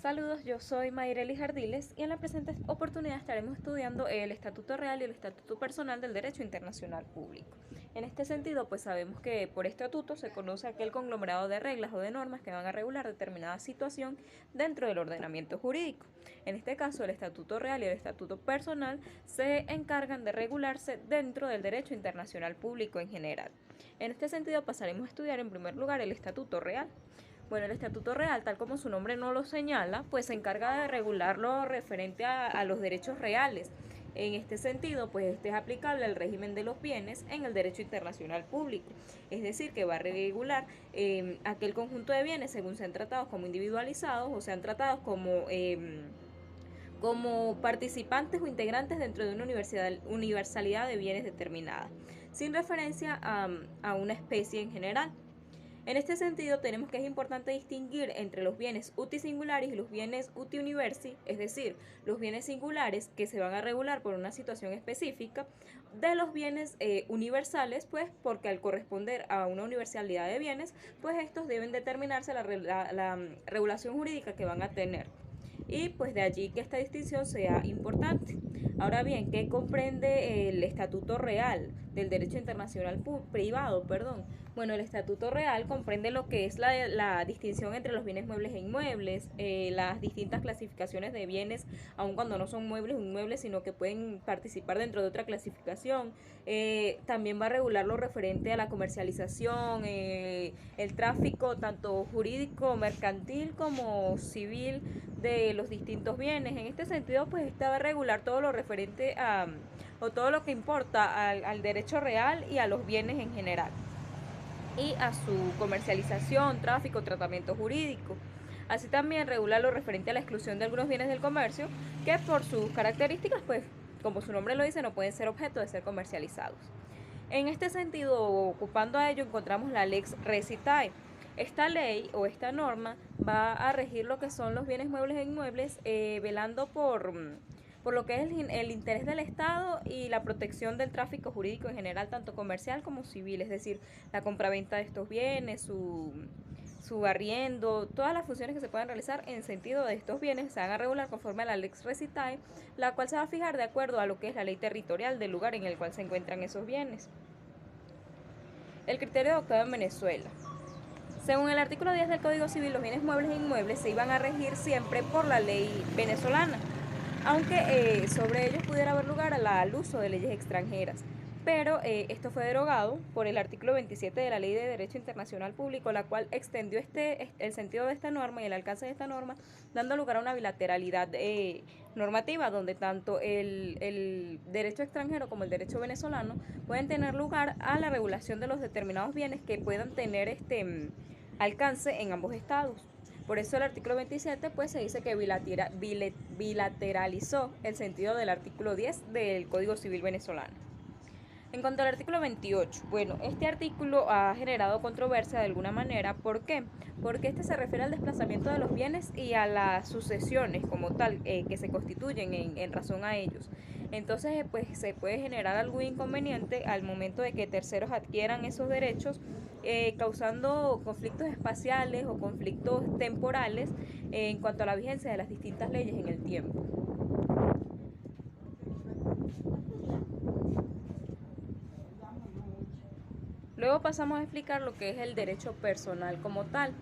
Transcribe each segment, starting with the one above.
Saludos, yo soy Mayreli Jardiles y en la presente oportunidad estaremos estudiando el Estatuto Real y el Estatuto Personal del Derecho Internacional Público. En este sentido, pues sabemos que por estatuto se conoce aquel conglomerado de reglas o de normas que van a regular determinada situación dentro del ordenamiento jurídico. En este caso, el Estatuto Real y el Estatuto Personal se encargan de regularse dentro del derecho internacional público en general. En este sentido, pasaremos a estudiar en primer lugar el Estatuto Real. Bueno, el Estatuto Real, tal como su nombre no lo señala, pues se encarga de regular lo referente a los derechos reales. En este sentido, pues este es aplicable al régimen de los bienes en el derecho internacional público. Es decir, que va a regular aquel conjunto de bienes según sean tratados como individualizados o sean tratados como participantes o integrantes dentro de una universalidad de bienes determinada, sin referencia a una especie en general. En este sentido, tenemos que es importante distinguir entre los bienes uti singularis y los bienes uti universi, es decir, los bienes singulares que se van a regular por una situación específica, de los bienes universales, pues porque al corresponder a una universalidad de bienes, pues estos deben determinarse la regulación jurídica que van a tener. Y pues de allí que esta distinción sea importante. Ahora bien, ¿qué comprende el Estatuto Real del Derecho Internacional Privado? Bueno, el Estatuto Real comprende lo que es la distinción entre los bienes muebles e inmuebles, las distintas clasificaciones de bienes, aun cuando no son muebles o inmuebles, sino que pueden participar dentro de otra clasificación. También va a regular lo referente a la comercialización, el tráfico tanto jurídico, mercantil como civil de los distintos bienes. En este sentido, pues esta va a regular todo lo referente o todo lo que importa al derecho real y a los bienes en general, y a su comercialización, tráfico, tratamiento jurídico. Así también regula lo referente a la exclusión de algunos bienes del comercio que por sus características, pues como su nombre lo dice, no pueden ser objeto de ser comercializados. En este sentido, ocupando a ello, encontramos la Lex Recitae. Esta ley o esta norma va a regir lo que son los bienes muebles e inmuebles, velando por lo que es el interés del Estado y la protección del tráfico jurídico en general, tanto comercial como civil, es decir, la compraventa de estos bienes, su arriendo, todas las funciones que se puedan realizar en sentido de estos bienes se van a regular conforme a la Lex Recitae, la cual se va a fijar de acuerdo a lo que es la ley territorial del lugar en el cual se encuentran esos bienes. El criterio adoptado en Venezuela. Según el artículo 10 del Código Civil, los bienes muebles e inmuebles se iban a regir siempre por la ley venezolana, aunque sobre ellos pudiera haber lugar al uso de leyes extranjeras. Pero esto fue derogado por el artículo 27 de la Ley de Derecho Internacional Público, la cual extendió el sentido de esta norma y el alcance de esta norma, dando lugar a una bilateralidad normativa, donde tanto el derecho extranjero como el derecho venezolano pueden tener lugar a la regulación de los determinados bienes que puedan tener alcance en ambos estados. Por eso el artículo 27 pues se dice que bilateralizó el sentido del artículo 10 del Código Civil venezolano. En cuanto al artículo 28, bueno, este artículo ha generado controversia de alguna manera. ¿Por qué? Porque este se refiere al desplazamiento de los bienes y a las sucesiones como tal que se constituyen en razón a ellos. Entonces, pues se puede generar algún inconveniente al momento de que terceros adquieran esos derechos, causando conflictos espaciales o conflictos temporales en cuanto a la vigencia de las distintas leyes en el tiempo. Luego pasamos a explicar lo que es el derecho personal como tal.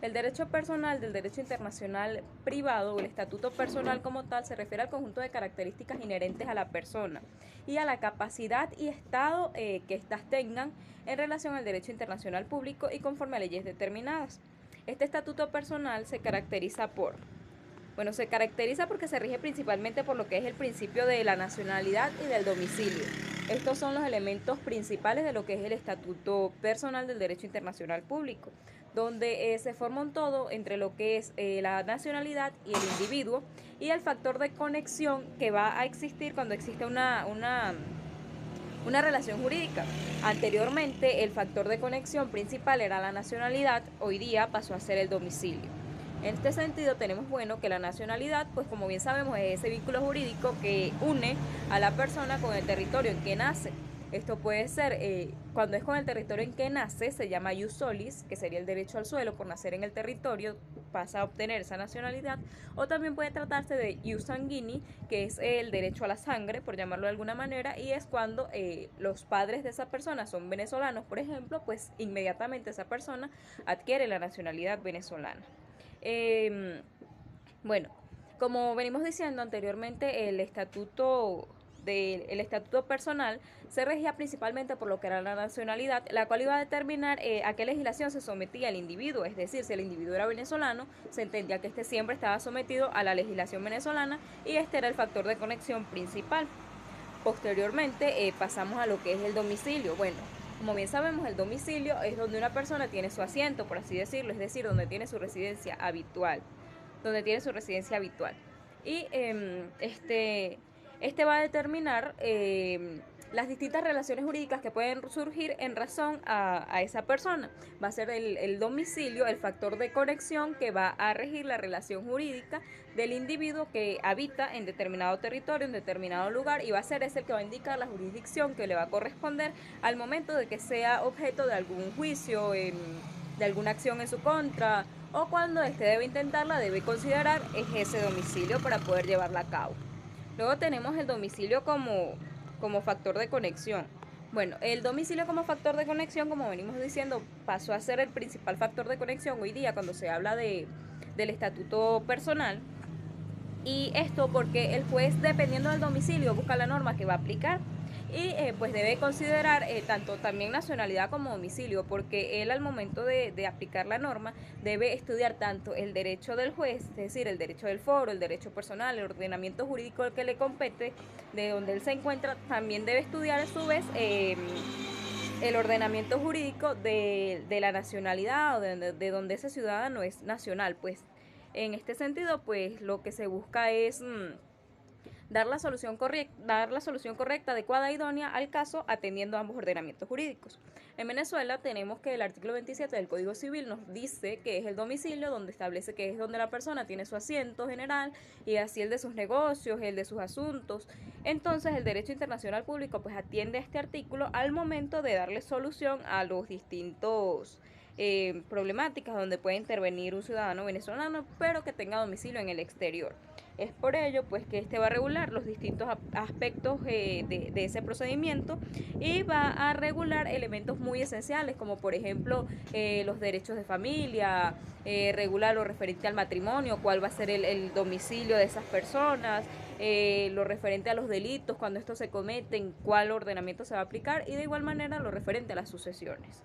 El derecho personal del derecho internacional privado o el estatuto personal como tal se refiere al conjunto de características inherentes a la persona y a la capacidad y estado que éstas tengan en relación al derecho internacional público y conforme a leyes determinadas. Este estatuto personal se caracteriza porque se rige principalmente por lo que es el principio de la nacionalidad y del domicilio. Estos son los elementos principales de lo que es el Estatuto Personal del Derecho Internacional Público, donde se forma un todo entre lo que es la nacionalidad y el individuo y el factor de conexión que va a existir cuando existe una relación jurídica. Anteriormente, el factor de conexión principal era la nacionalidad, hoy día pasó a ser el domicilio. En este sentido, tenemos que la nacionalidad, pues como bien sabemos, es ese vínculo jurídico que une a la persona con el territorio en que nace. Esto puede ser, cuando es con el territorio en que nace, se llama ius solis, que sería el derecho al suelo por nacer en el territorio pasa a obtener esa nacionalidad, o también puede tratarse de ius sanguinis, que es el derecho a la sangre, por llamarlo de alguna manera, y es cuando los padres de esa persona son venezolanos, por ejemplo, pues inmediatamente esa persona adquiere la nacionalidad venezolana. Bueno, como venimos diciendo anteriormente, el estatuto personal se regía principalmente por lo que era la nacionalidad, la cual iba a determinar a qué legislación se sometía el individuo, es decir, si el individuo era venezolano, se entendía que este siempre estaba sometido a la legislación venezolana y este era el factor de conexión principal. Posteriormente pasamos a lo que es el domicilio. Bueno, como bien sabemos, el domicilio es donde una persona tiene su asiento, por así decirlo, es decir, donde tiene su residencia habitual, y este va a determinar las distintas relaciones jurídicas que pueden surgir en razón a esa persona. Va a ser el domicilio el factor de conexión que va a regir la relación jurídica del individuo que habita en determinado territorio, en determinado lugar, y va a ser ese el que va a indicar la jurisdicción que le va a corresponder al momento de que sea objeto de algún juicio, de alguna acción en su contra, o cuando éste debe intentarla, debe considerar ese domicilio para poder llevarla a cabo. Luego tenemos el domicilio como factor de conexión. Bueno, el domicilio como factor de conexión, como venimos diciendo, pasó a ser el principal factor de conexión hoy día cuando se habla del estatuto personal. Y esto porque el juez, dependiendo del domicilio, busca la norma que va a aplicar y pues debe considerar tanto también nacionalidad como domicilio, porque él al momento de aplicar la norma debe estudiar tanto el derecho del juez, es decir, el derecho del foro, el derecho personal, el ordenamiento jurídico que le compete, de donde él se encuentra, también debe estudiar a su vez el ordenamiento jurídico de la nacionalidad o de donde ese ciudadano es nacional. Pues en este sentido, pues lo que se busca es dar la solución correcta, adecuada e idónea al caso, atendiendo a ambos ordenamientos jurídicos. En Venezuela tenemos que el artículo 27 del Código Civil nos dice que es el domicilio, donde establece que es donde la persona tiene su asiento general y así el de sus negocios, el de sus asuntos. Entonces el derecho internacional público pues atiende a este artículo al momento de darle solución a los distintos problemáticas donde puede intervenir un ciudadano venezolano pero que tenga domicilio en el exterior. Es por ello pues que este va a regular los distintos aspectos de ese procedimiento y va a regular elementos muy esenciales como por ejemplo los derechos de familia, regula lo referente al matrimonio, cuál va a ser el domicilio de esas personas, lo referente a los delitos cuando estos se cometen, cuál ordenamiento se va a aplicar y de igual manera lo referente a las sucesiones.